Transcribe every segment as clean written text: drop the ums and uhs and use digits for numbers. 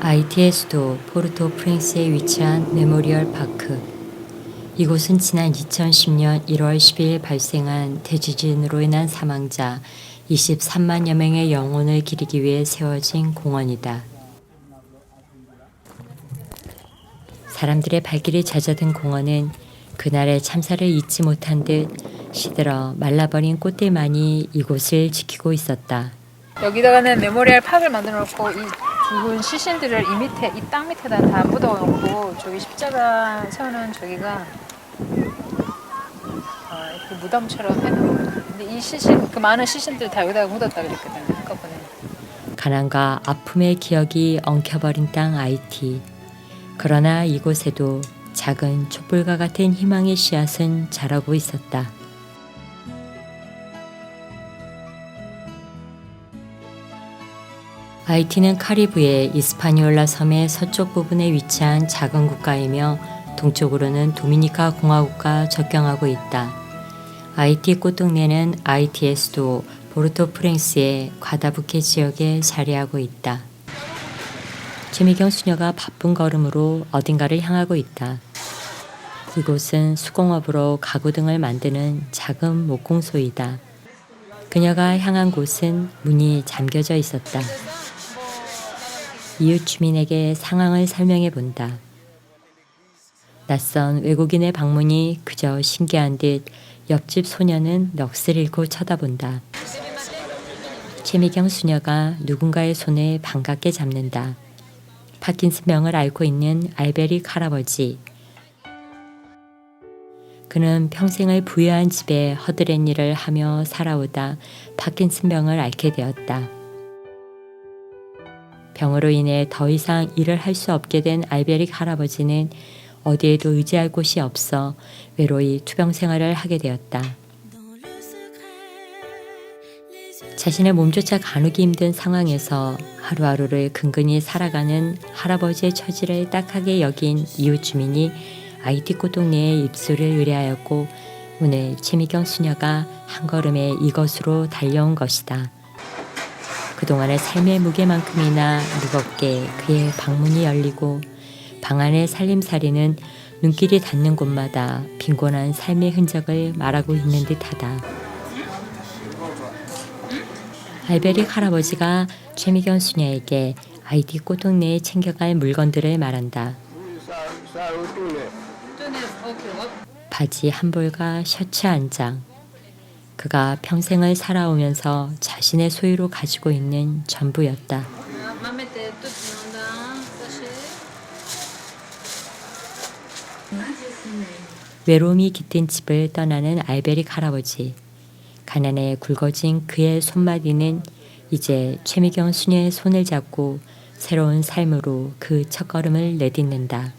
아이티의 수도 포르토프렌스에 위치한 메모리얼 파크. 이곳은 지난 2010년 1월 10일 발생한 대지진으로 인한 사망자 23만여 명의 영혼을 기리기 위해 세워진 공원이다. 사람들의 발길이 잦아든 공원은 그날의 참사를 잊지 못한 듯 시들어 말라버린 꽃들만이 이곳을 지키고 있었다. 여기다가는 메모리얼 팍을 만들어 놓고 이 죽은 시신들을 이 땅 밑에다 다 묻어 놓고 저기 십자가 세우는 저기가 이렇게 무덤처럼 해놓은. 근데 이 시신, 그 많은 시신들 다 여기다가 묻었다 그랬거든 한꺼번에. 가난과 아픔의 기억이 엉켜버린 땅 아이티. 그러나 이곳에도 작은 촛불과 같은 희망의 씨앗은 자라고 있었다. 아이티는 카리브해 이스파니올라 섬의 서쪽 부분에 위치한 작은 국가이며 동쪽으로는 도미니카 공화국과 접경하고 있다. 아이티 꽃동네는 아이티의 수도 포르토프렌스의 과다부케 지역에 자리하고 있다. 최미경 수녀가 바쁜 걸음으로 어딘가를 향하고 있다. 이곳은 수공업으로 가구 등을 만드는 작은 목공소이다. 그녀가 향한 곳은 문이 잠겨져 있었다. 이웃 주민에게 상황을 설명해 본다. 낯선 외국인의 방문이 그저 신기한 듯 옆집 소녀는 넋을 잃고 쳐다본다. 최미경 수녀가 누군가의 손을 반갑게 잡는다. 파킨슨병을 앓고 있는 알베릭 할아버지. 그는 평생을 부유한 집에 허드렛 일을 하며 살아오다 파킨슨병을 앓게 되었다. 병으로 인해 더 이상 일을 할 수 없게 된 알베릭 할아버지는 어디에도 의지할 곳이 없어 외로이 투병 생활을 하게 되었다. 자신의 몸조차 가누기 힘든 상황에서 하루하루를 근근히 살아가는 할아버지의 처지를 딱하게 여긴 이웃 주민이 아이티 꽃동네에 입소를 의뢰하였고 오늘 최미경 수녀가 한 걸음에 이것으로 달려온 것이다. 그동안의 삶의 무게만큼이나 무겁게 그의 방문이 열리고 방 안의 살림살이는 눈길이 닿는 곳마다 빈곤한 삶의 흔적을 말하고 있는 듯하다. 알베릭 할아버지가 최미경 수녀에게 아이티 꽃동네에 챙겨갈 물건들을 말한다. 바지 한 벌과 셔츠 한 장. 그가 평생을 살아오면서 자신의 소유로 가지고 있는 전부였다. 외로움이 깃든 집을 떠나는 알베릭 할아버지. 가난에 굵어진 그의 손마디는 이제 최미경 수녀의 손을 잡고 새로운 삶으로 그 첫걸음을 내딛는다.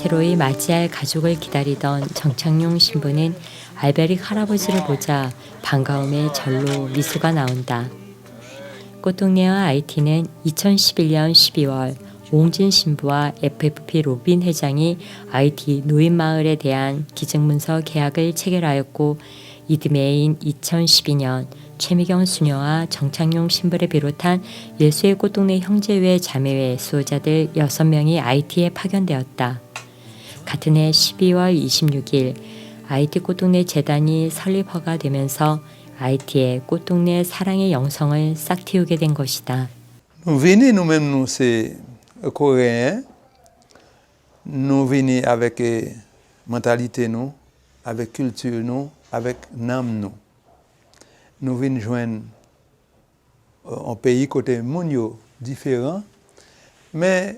새로이 맞이할 가족을 기다리던 정창용 신부는 알베릭 할아버지를 보자 반가움에 절로 미소가 나온다. 꽃동네와 아이티는 2011년 12월 옹진 신부와 FFP 로빈 회장이 아이티 노인마을에 대한 기증문서 계약을 체결하였고 이듬해인 2012년 최미경 수녀와 정창용 신부를 비롯한 예수의 꽃동네 형제회 자매회 수호자들 6명이 아이티에 파견되었다. 같은 해 12월 26일 아이티 꽃동네 재단이 설립 허가되면서 아이티의 꽃동네 사랑의 영성을 싹 틔우게 된 것이다. Nous venons nous-mêmes, nous, c'est coréens. Nous venons avec mentalité, nous, avec culture, nous, avec âme, nous. Nous venons joindre un pays côté monde différent, mais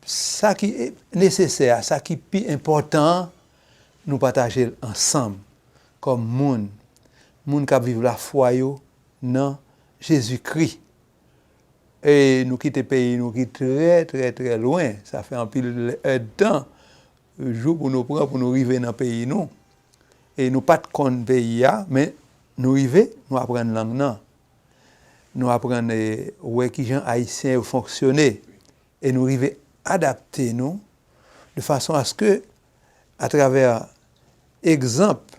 ça qui est nécessaire, ça qui est plus important, nous partager ensemble comme monde qui vivent la foi dans Jésus-Christ. Et nous quittons le pays, nous quittons très très très loin. Ça fait un peu de temps, jour pour nous prendre pour nous arriver dans le pays nous. Et nous pas de compte pays mais nous arriver, nous apprendre langue non. nous apprenons ouais qui gens haïtiens fonctionner et nous arriver adapter nous de façon à ce que à travers exemple,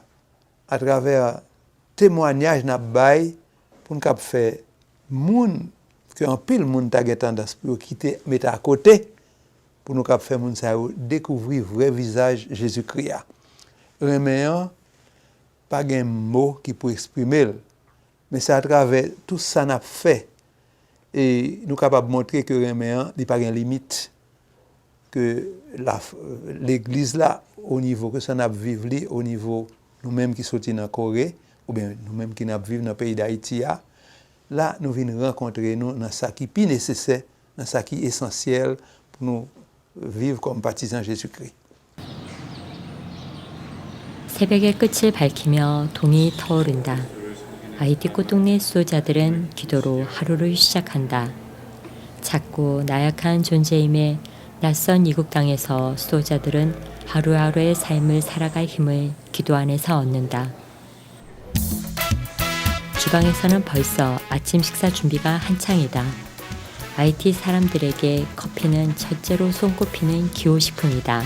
à travers témoignage n'a bail pour nous faire moun que en pile moun ta gen tendance pour quitter mettre à côté pour nous faire moun ça découvrir vrai visage Jésus-Christ. Reméant pas un mot qui peut exprimer mais c'est à travers tout ça n'a fait et nous capable montrer que reméant il pas de limite que l'église là au niveau que ça n'a vivre au niveau nous-mêmes qui sortis dans Corée ou bien nous-mêmes qui n'a vivre dans le pays d'Haïti là nous venons rencontrer nous dans ça qui est plus nécessaire dans ça qui est essentiel pour nous vivre comme partisans Jésus-Christ. 새벽의 끝을 밝히며 동이 터오른다. 아이티 꽃동네 수도자들은 기도로 하루를 시작한다. 작고 나약한 존재임에 낯선 이국 땅에서 수도자들은 하루하루의 삶을 살아갈 힘을 기도 안에서 얻는다. 주방에서는 벌써 아침 식사 준비가 한창이다. 아이티 사람들에게 커피는 첫째로 손꼽히는 기호식품이다.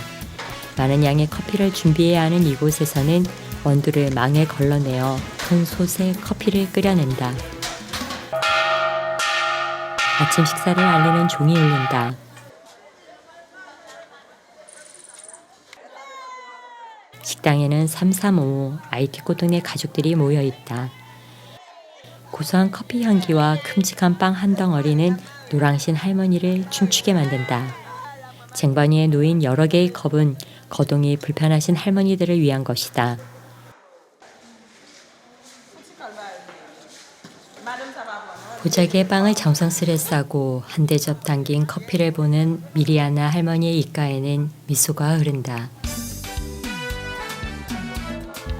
많은 양의 커피를 준비해야 하는 이곳에서는 원두를 망에 걸러내어 큰 솥에 커피를 끓여낸다. 아침 식사를 알리는 종이 울린다. 식당에는 335 아이티 꽃동네 가족들이 모여 있다. 고소한 커피 향기와 큼직한 빵 한 덩어리는 노랑신 할머니를 춤추게 만든다. 쟁반위에 놓인 여러 개의 컵은 거동이 불편하신 할머니들을 위한 것이다. 보자기에 빵을 정성스레 싸고 한 대접 담긴 커피를 보는 미리아나 할머니의 입가에는 미소가 흐른다.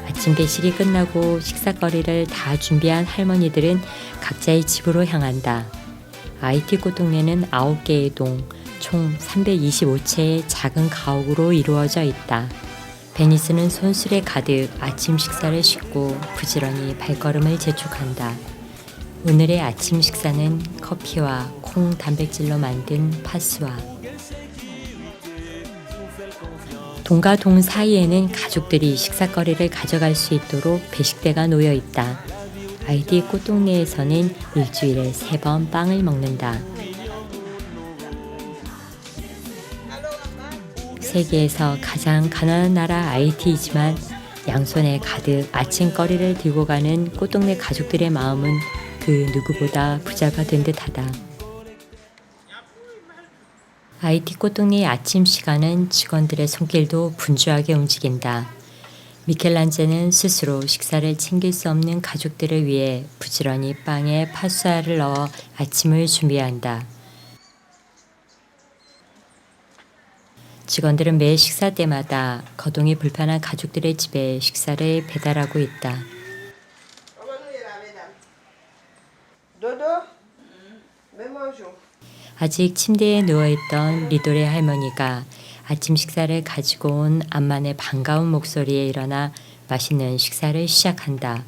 아침 배식이 끝나고 식사거리를 다 준비한 할머니들은 각자의 집으로 향한다. 아이티 꽃동네는 9개의 동, 총 325채의 작은 가옥으로 이루어져 있다. 베니스는 손수레 가득 아침 식사를 싣고 부지런히 발걸음을 재촉한다. 오늘의 아침 식사는 커피와 콩 단백질로 만든 파스와 동과 동 사이에는 가족들이 식사거리를 가져갈 수 있도록 배식대가 놓여 있다. 아이티 꽃동네에서는 일주일에 3번 빵을 먹는다. 세계에서 가장 가난한 나라 아이티이지만 양손에 가득 아침거리를 들고 가는 꽃동네 가족들의 마음은 그 누구보다 부자가 된 듯하다. 아이티 꽃동네의 아침 시간은 직원들의 손길도 분주하게 움직인다. 미켈란제는 스스로 식사를 챙길 수 없는 가족들을 위해 부지런히 빵에 파스와를 넣어 아침을 준비한다. 직원들은 매 식사 때마다 거동이 불편한 가족들의 집에 식사를 배달하고 있다. 아직 침대에 누워있던 리도레 할머니가 아침 식사를 가지고 온 암만의 반가운 목소리에 일어나 맛있는 식사를 시작한다.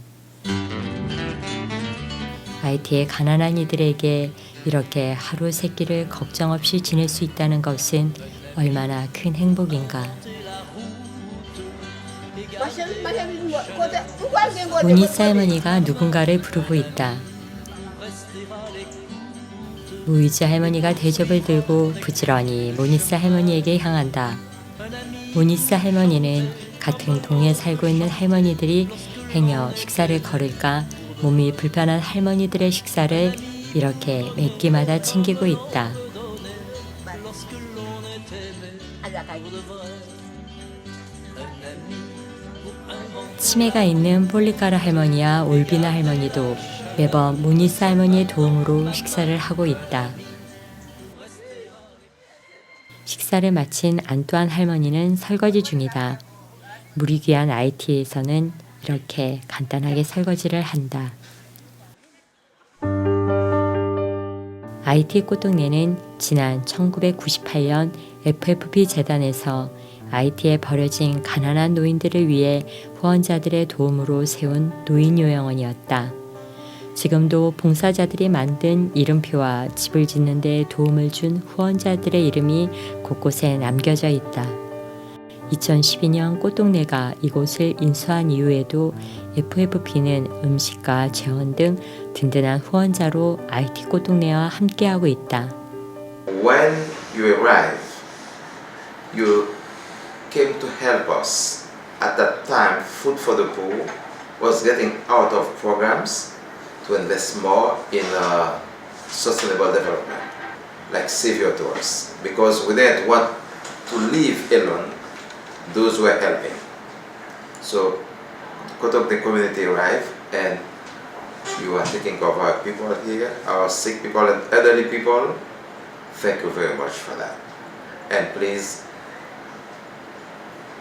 아이티의 가난한 이들에게 이렇게 하루 세 끼를 걱정 없이 지낼 수 있다는 것은 얼마나 큰 행복인가. 무니스 할머니가 누군가를 부르고 있다. 무이즈 할머니가 대접을 들고 부지런히 무니스 할머니에게 향한다. 무니스 할머니는 같은 동에 살고 있는 할머니들이 행여 식사를 거를까 몸이 불편한 할머니들의 식사를 이렇게 몇 끼마다 챙기고 있다. 치매가 있는 폴리카라 할머니와 올비나 할머니도 매번 무니스 할머니의 도움으로 식사를 하고 있다. 식사를 마친 안뚜안 할머니는 설거지 중이다. 물이 귀한 아이티에서는 이렇게 간단하게 설거지를 한다. 아이티 꽃동네는 지난 1998년 FFP 재단에서 아이티에 버려진 가난한 노인들을 위해 후원자들의 도움으로 세운 노인요양원이었다. 지금도 봉사자들이 만든 이름표와 집을 짓는 데 도움을 준 후원자들의 이름이 곳곳에 남겨져 있다. 2012년 꽃동네가 이곳을 인수한 이후에도 FFP는 음식과 재원 등 든든한 후원자로 IT 꽃동네와 함께하고 있다. When you arrived, you came to help us. At that time, Food for the Poor was getting out of programs to invest more in sustainable development, like Save Your Tours, because we didn't want to leave alone those who were helping. So, Kotokne community arrived and you are taking care of our people here, our sick people and elderly people. Thank you very much for that. And please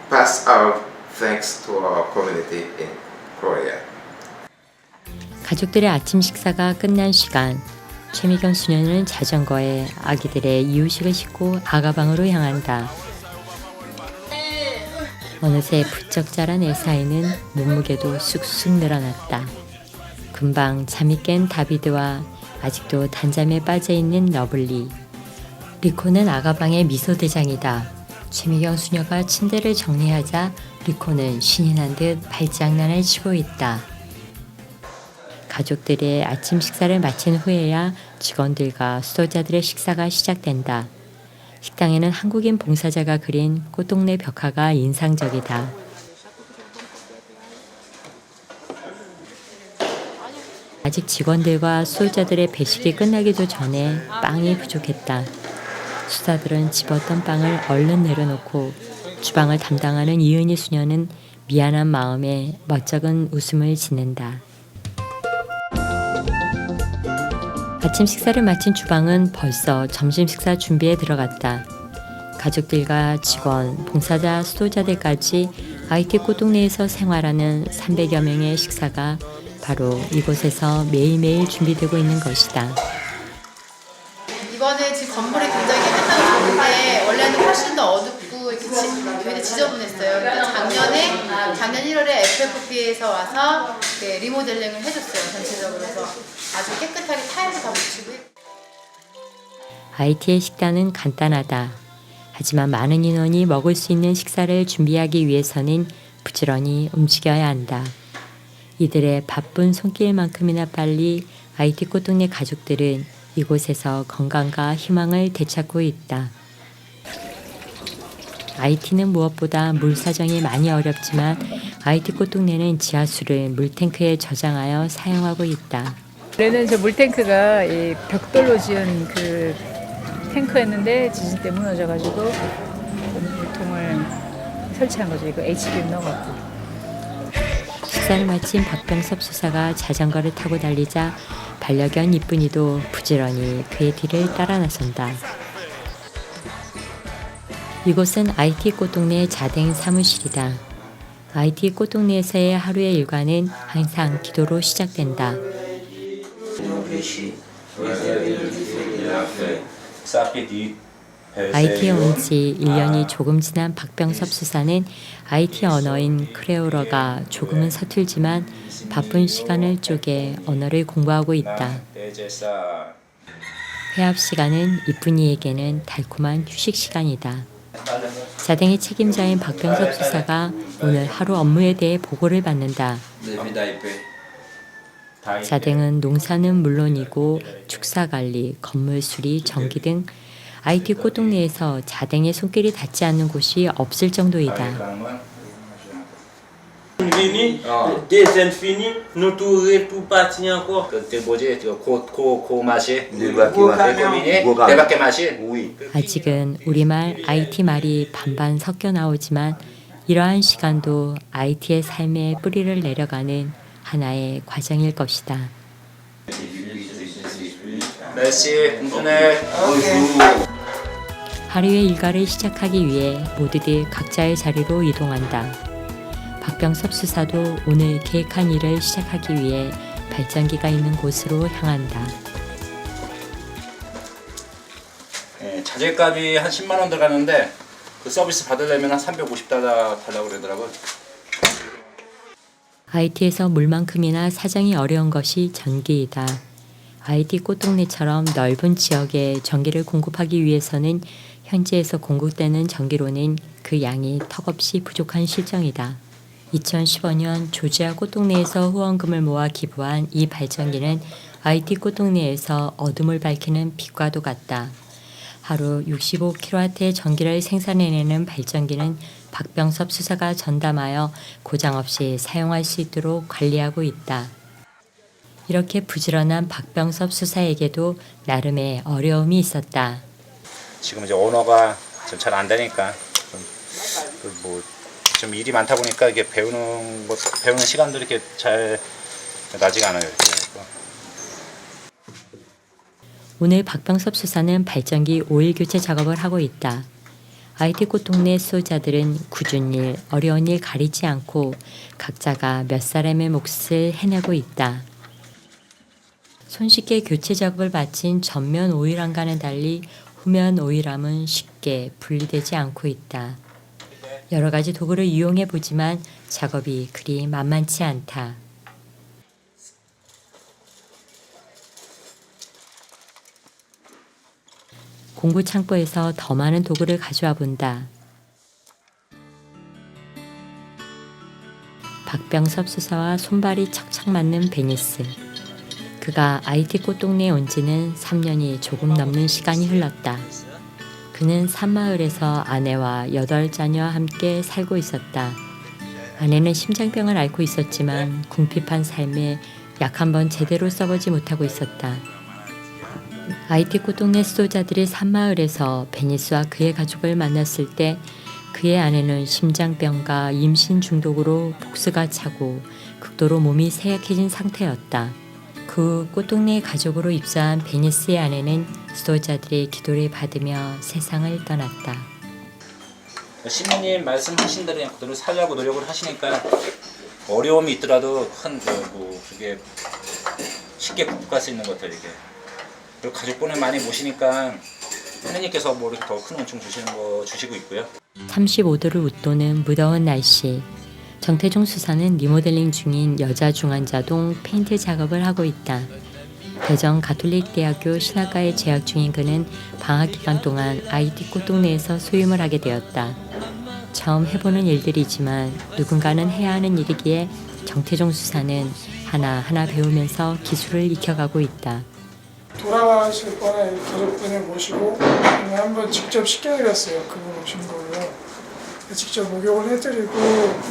pass our thanks to our community in Korea. 가족들의 아침 식사가 끝난 시간, 최미경 수녀는 자전거에 아기들의 이유식을 싣고 아가방으로 향한다. 어느새 부쩍 자란 애사이는 몸무게도 쑥쑥 늘어났다. 금방 잠이 깬 다비드와 아직도 단잠에 빠져있는 러블리. 리코는 아가방의 미소대장이다. 최미경 수녀가 침대를 정리하자 리코는 신이 난 듯 발장난을 치고 있다. 가족들의 아침 식사를 마친 후에야 직원들과 수도자들의 식사가 시작된다. 식당에는 한국인 봉사자가 그린 꽃동네 벽화가 인상적이다. 아직 직원들과 수도자들의 배식이 끝나기도 전에 빵이 부족했다. 수사들은 집었던 빵을 얼른 내려놓고 주방을 담당하는 이은희 수녀는 미안한 마음에 멋쩍은 웃음을 짓는다. 아침 식사를 마친 주방은 벌써 점심 식사 준비에 들어갔다. 가족들과 직원, 봉사자, 수도자들까지 IT 꽃동네에서 생활하는 300여 명의 식사가 바로 이곳에서 매일매일 준비되고 있는 것이다. 이번에 지금 건물이 굉장히 깨끗하게 좋은데 원래는 훨씬 더 어둡고 이렇게 굉장히 지저분했어요. 그러니까 작년 1월에 FFP에서 와서 리모델링을 해줬어요. 전체적으로. 그래서 아주 깨끗하게 타일도 다 붙이고. IT의 식단은 간단하다. 하지만 많은 인원이 먹을 수 있는 식사를 준비하기 위해서는 부지런히 움직여야 한다. 이들의 바쁜 손길만큼이나 빨리 IT 꽃동네 가족들은 이곳에서 건강과 희망을 되찾고 있다. IT는 무엇보다 물 사정이 많이 어렵지만 IT 꽃동네는 지하수를 물탱크에 저장하여 사용하고 있다. 원래는 저 물탱크가 이 벽돌로 지은 그 탱크였는데 지진 때 무너져가지고 물통을 설치한 거죠. 이거 HDM 넣어갖고. 식사를 마친 박병섭 수사가 자전거를 타고 달리자 반려견 이쁜이도 부지런히 그의 뒤를 따라 나선다. 이곳은 IT 꽃동네 자댕 사무실이다. IT 꽃동네에서의 하루의 일과는 항상 기도로 시작된다. IT에 온 지 1년이 조금 지난 박병섭 수사는 IT 언어인 크레오러가 조금은 서툴지만 바쁜 시간을 쪼개 언어를 공부하고 있다. 회합 시간은 이쁜이에게는 달콤한 휴식 시간이다. 자댕의 책임자인 박병섭 수사가 오늘 하루 업무에 대해 보고를 받는다. 자댕은 농사는 물론이고 축사관리, 건물 수리, 전기 등 IT 꽃동네에서 자댕의 손길이 닿지 않는 곳이 없을 정도이다. Fini, deuxième fini, nous tourner pour partir encore. T'es beau, co marché, débarquer machine. oui. 아직은 우리말 IT 말이 반반 섞여 나오지만 이러한 시간도 IT의 삶에 뿌리를 내려가는 하나의 과정일 것이다. Merci, bonjour. 하루의 일과를 시작하기 위해 모두들 각자의 자리로 이동한다. 박병섭 수사도 오늘 계획한 일을 시작하기 위해 발전기가 있는 곳으로 향한다. 자재값이 한 10만 원 들어가는데 그 서비스 받으려면 한 350달러 달라고 그러더라고요. IT에서 물만큼이나 사정이 어려운 것이 전기이다. IT 꽃동네처럼 넓은 지역에 전기를 공급하기 위해서는 현지에서 공급되는 전기로는 그 양이 턱없이 부족한 실정이다. 2015년 조지아 꽃동네에서 후원금을 모아 기부한 이 발전기는 IT 꽃동네에서 어둠을 밝히는 빛과도 같다. 하루 65kW의 전기를 생산해내는 발전기는 박병섭 수사가 전담하여 고장 없이 사용할 수 있도록 관리하고 있다. 이렇게 부지런한 박병섭 수사에게도 나름의 어려움이 있었다. 지금 이제 언어가 좀 잘 안 되니까 좀 일이 많다 보니까 이게 배우는 시간도 이렇게 잘 나지가 않아요. 이렇게. 오늘 박병섭 수사는 발전기 오일 교체 작업을 하고 있다. IT 꽃동네 수호자들은 굳은 일, 어려운 일 가리지 않고 각자가 몇 사람의 몫을 해내고 있다. 손쉽게 교체 작업을 마친 전면 오일함과는 달리 후면 오일함은 쉽게 분리되지 않고 있다. 여러 가지 도구를 이용해 보지만 작업이 그리 만만치 않다. 공구 창고에서 더 많은 도구를 가져와 본다. 박병섭 수사와 손발이 척척 맞는 베니스. 그가 IT 꽃동네에 온 지는 3년이 조금 넘는 시간이 흘렀다. 그는 산마을에서 아내와 8자녀와 함께 살고 있었다. 아내는 심장병을 앓고 있었지만 궁핍한 삶에 약 한 번 제대로 써보지 못하고 있었다. IT 꽃동네 수도자들이 산마을에서 베니스와 그의 가족을 만났을 때 그의 아내는 심장병과 임신 중독으로 복수가 차고 극도로 몸이 쇠약해진 상태였다. 그 꽃동네 가족으로 입사한 베니스의 아내는 수도자들의 기도를 받으며 세상을 떠났다. 시민님 말씀하신 대로 그냥 그대로 살려고 노력을 하시니까 어려움이 있더라도 그게 쉽게 극복할 수 있는 것 같아요. 이게. 그리고 가족분을 많이 모시니까 하느님께서 뭐 이렇게 더 큰 은총 주시고 있고요. 35도를 웃도는 무더운 날씨. 정태종 수사는 리모델링 중인 여자 중환자동 페인트 작업을 하고 있다. 대전 가톨릭대학교 신학과에 재학 중인 그는 방학 기간 동안 IT 꽃동네에서 소임을 하게 되었다. 처음 해보는 일들이지만 누군가는 해야 하는 일이기에 정태종 수사는 하나하나 배우면서 기술을 익혀가고 있다. 돌아가실 번에 가족분을 모시고 한번 직접 시켜드렸어요. 그분 오신 걸로. 직접 목욕을 해드리고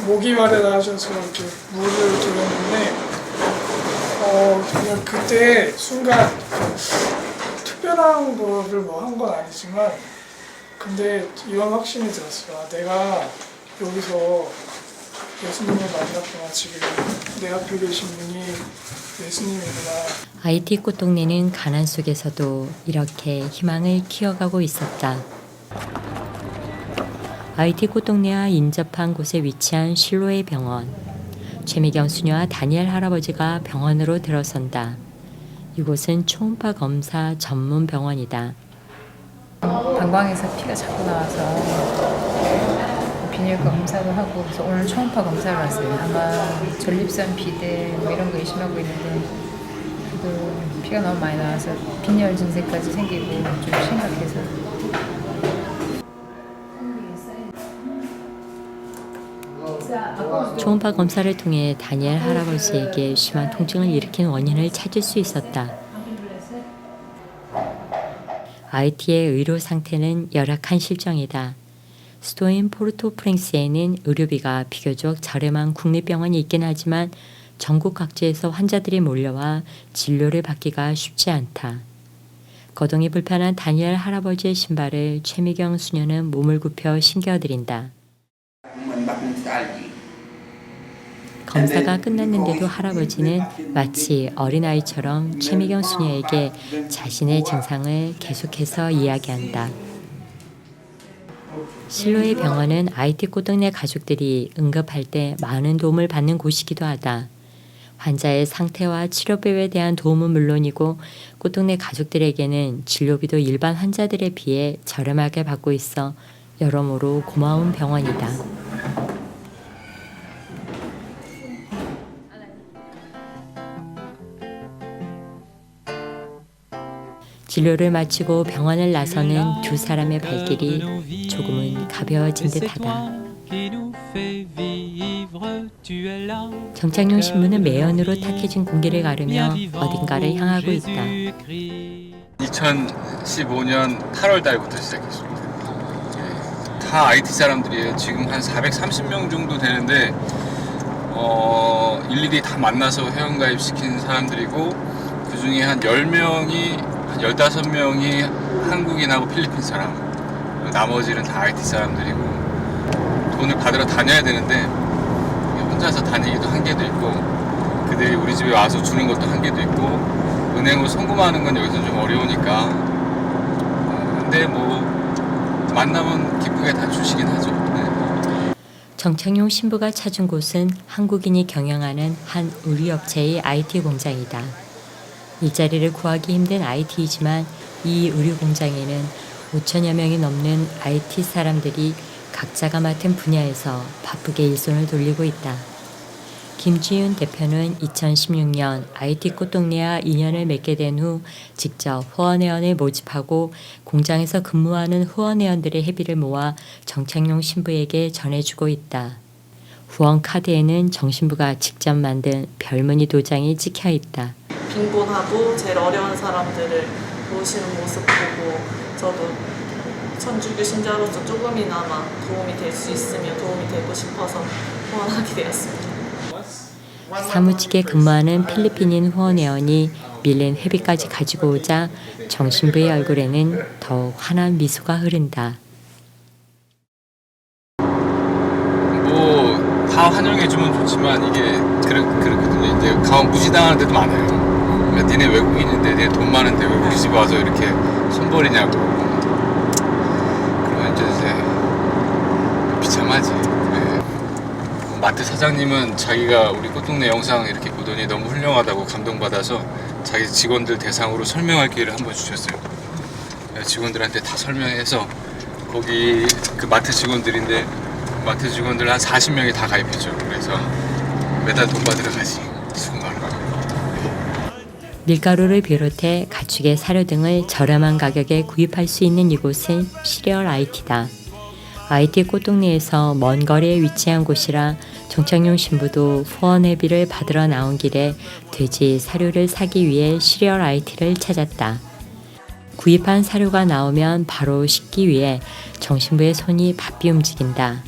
모기 마르다 하셔서 이렇게 물을 드렸는데 그냥 그때 순간 특별한 거를 뭐 한 건 아니지만 근데 이런 확신이 들었어요. 아, 내가 여기서 예수님을 만났구나. 지금 내 앞에 계신 분이 예수님이구나. IT 꽃동네는 가난 속에서도 이렇게 희망을 키워가고 있었다. IT 꽃동네와 인접한 곳에 위치한 실로의 병원. 최미경 수녀와 다니엘 할아버지가 병원으로 들어선다. 이곳은 초음파 검사 전문 병원이다. 방광에서 피가 자꾸 나와서 비닐 검사도 하고 그래서 오늘 초음파 검사를 왔어요. 아마 전립선 비대 뭐 이런 거 의심하고 있는데 그래도 피가 너무 많이 나와서 빈혈 증세까지 생기고 좀 심각해서. 초음파 검사를 통해 다니엘 할아버지에게 심한 통증을 일으킨 원인을 찾을 수 있었다. IT의 의료 상태는 열악한 실정이다. 수도인 포르토프랭스에는 의료비가 비교적 저렴한 국립병원이 있긴 하지만 전국 각지에서 환자들이 몰려와 진료를 받기가 쉽지 않다. 거동이 불편한 다니엘 할아버지의 신발을 최미경 수녀는 몸을 굽혀 신겨드린다. 검사가 끝났는데도 할아버지는 마치 어린아이처럼 최미경 수녀에게 자신의 증상을 계속해서 이야기한다. 실로의 병원은 IT 꽃동네 가족들이 응급할 때 많은 도움을 받는 곳이기도 하다. 환자의 상태와 치료비에 대한 도움은 물론이고 꽃동네 가족들에게는 진료비도 일반 환자들에 비해 저렴하게 받고 있어 여러모로 고마운 병원이다. 진료를 마치고 병원을 나서는 두 사람의 발길이 조금은 가벼워진 듯하다. 정창용 신부는 매연으로 탁해진 공기를 가르며 어딘가를 향하고 있다. 2015년 8월 달부터 시작했습니다. 다 IT 사람들이에요. 지금 한 430명 정도 되는데 일일이 다 만나서 회원가입 시킨 사람들이고 그 중에 한 10명이 한 15명이 한국인하고 필리핀 사람, 나머지는 다 IT 사람들이고 돈을 받으러 다녀야 되는데 혼자서 다니기도 한계도 있고 그들이 우리 집에 와서 주는 것도 한계도 있고 은행으로 송금하는 건 여기서 좀 어려우니까 근데 뭐 만나면 기쁘게 다 주시긴 하죠. 네. 정창용 신부가 찾은 곳은 한국인이 경영하는 한 의류업체의 IT 공장이다. 일자리를 구하기 힘든 IT이지만 이 의류 공장에는 5천여 명이 넘는 IT 사람들이 각자가 맡은 분야에서 바쁘게 일손을 돌리고 있다. 김지윤 대표는 2016년 IT 꽃동네와 인연을 맺게 된 후 직접 후원회원을 모집하고 공장에서 근무하는 후원회원들의 회비를 모아 정창용 신부에게 전해주고 있다. 후원 카드에는 정 신부가 직접 만든 별무늬 도장이 찍혀 있다. 빈곤하고 제일 어려운 사람들을 도우시는 모습 보고 저도 천주교 신자로서 조금이나마 도움이 될 수 있으면 도움이 되고 싶어서 후원하게 되었습니다. 사무직에 근무하는 필리핀인 후원회원이 밀린 회비까지 가지고 오자 정 신부의 얼굴에는 더욱 환한 미소가 흐른다. 뭐 다 환영해주면 좋지만 이게 그렇거든요. 이제 가만 무시당하는 데도 많아요. 그러니까 니네 외국인인데 니네 돈 많은데 왜 우리 집에 와서 이렇게 손버리냐고. 그러면 이제 비참하지. 네. 마트 사장님은 자기가 우리 꽃동네 영상 이렇게 보더니 너무 훌륭하다고 감동받아서 자기 직원들 대상으로 설명할 기회를 한번 주셨어요. 직원들한테 다 설명해서 거기 그 마트 직원들인데 마트 직원들 한 40명이 다 가입했죠. 그래서 매달 돈 받으러 가지. 수고 많아. 밀가루를 비롯해 가축의 사료 등을 저렴한 가격에 구입할 수 있는 이곳은 시리얼 IT다. IT 꽃동네에서 먼 거리에 위치한 곳이라 정창용 신부도 후원 회비를 받으러 나온 길에 돼지 사료를 사기 위해 시리얼 IT를 찾았다. 구입한 사료가 나오면 바로 씻기 위해 정 신부의 손이 바삐 움직인다.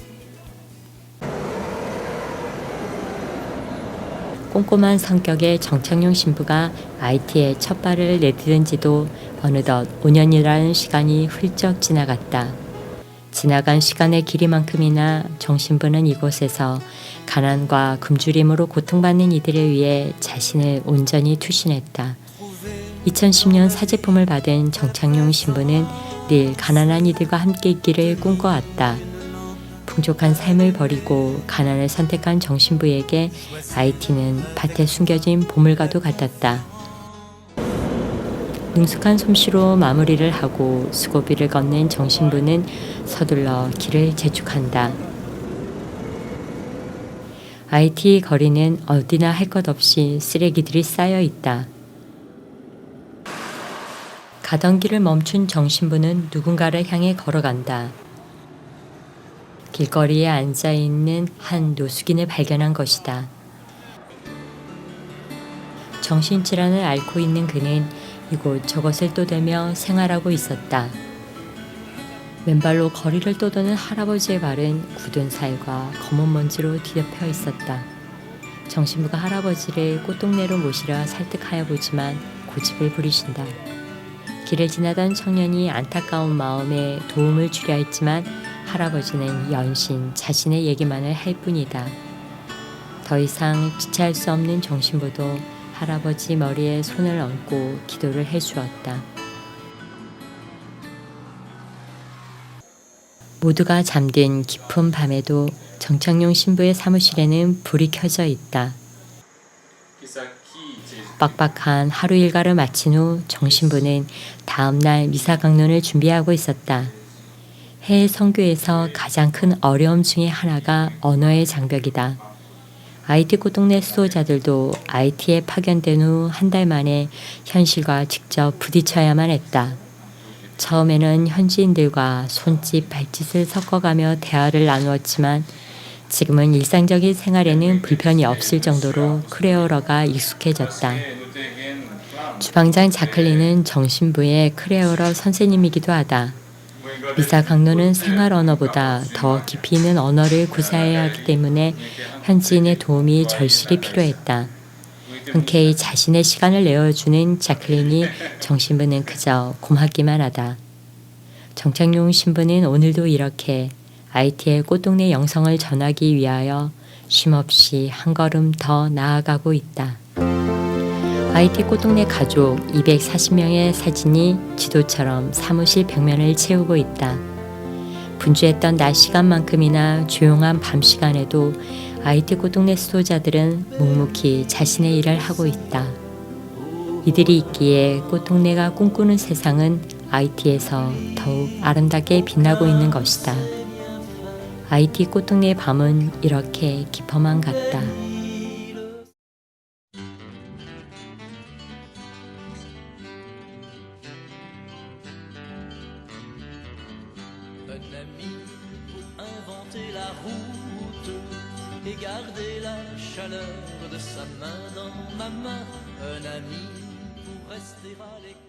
꼼꼼한 성격의 정창용 신부가 IT에 첫 발을 내디딘 지도 어느덧 5년이라는 시간이 훌쩍 지나갔다. 지나간 시간의 길이만큼이나 정 신부는 이곳에서 가난과 굶주림으로 고통받는 이들을 위해 자신을 온전히 투신했다. 2010년 사제품을 받은 정창용 신부는 늘 가난한 이들과 함께 있기를 꿈꿔왔다. 풍족한 삶을 버리고 가난을 선택한 정 신부에게 IT는 밭에 숨겨진 보물과도 같았다. 능숙한 솜씨로 마무리를 하고 수고비를 건넨 정 신부는 서둘러 길을 재촉한다. IT 거리는 어디나 할 것 없이 쓰레기들이 쌓여 있다. 가던 길을 멈춘 정 신부는 누군가를 향해 걸어간다. 길거리에 앉아있는 한 노숙인을 발견한 것이다. 정신질환을 앓고 있는 그는 이곳저곳을 떠돌며 생활하고 있었다. 맨발로 거리를 떠도는 할아버지의 발은 굳은 살과 검은 먼지로 뒤덮여 있었다. 정 신부가 할아버지를 꽃동네로 모시려 설득하여 보지만 고집을 부리신다. 길을 지나던 청년이 안타까운 마음에 도움을 주려 했지만 할아버지는 연신 자신의 얘기만을 할 뿐이다. 더 이상 지체할 수 없는 정 신부도 할아버지 머리에 손을 얹고 기도를 해주었다. 모두가 잠든 깊은 밤에도 정창용 신부의 사무실에는 불이 켜져 있다. 빡빡한 하루 일과를 마친 후 정 신부는 다음날 미사 강론을 준비하고 있었다. 해외 선교에서 가장 큰 어려움 중에 하나가 언어의 장벽이다. IT 꽃동네 수호자들도 IT에 파견된 후 한 달 만에 현실과 직접 부딪혀야만 했다. 처음에는 현지인들과 손짓 발짓을 섞어가며 대화를 나누었지만 지금은 일상적인 생활에는 불편이 없을 정도로 크레오러가 익숙해졌다. 주방장 자클린은 정신부의 크레오러 선생님이기도 하다. 미사 강로는 생활 언어보다 더 깊이 있는 언어를 구사해야 하기 때문에 현지인의 도움이 절실히 필요했다. 흔쾌히 자신의 시간을 내어주는 자클린이 정신부는 그저 고맙기만 하다. 정창용 신부는 오늘도 이렇게 IT의 꽃동네 영성을 전하기 위하여 쉼없이 한 걸음 더 나아가고 있다. IT 꽃동네 가족 240명의 사진이 지도처럼 사무실 벽면을 채우고 있다. 분주했던 낮 시간만큼이나 조용한 밤 시간에도 IT 꽃동네 수도자들은 묵묵히 자신의 일을 하고 있다. 이들이 있기에 꽃동네가 꿈꾸는 세상은 IT에서 더욱 아름답게 빛나고 있는 것이다. IT 꽃동네의 밤은 이렇게 깊어만 갔다. Un ami pour inventer la route et garder la chaleur de sa main dans ma main. Un ami pour rester à l'écoute.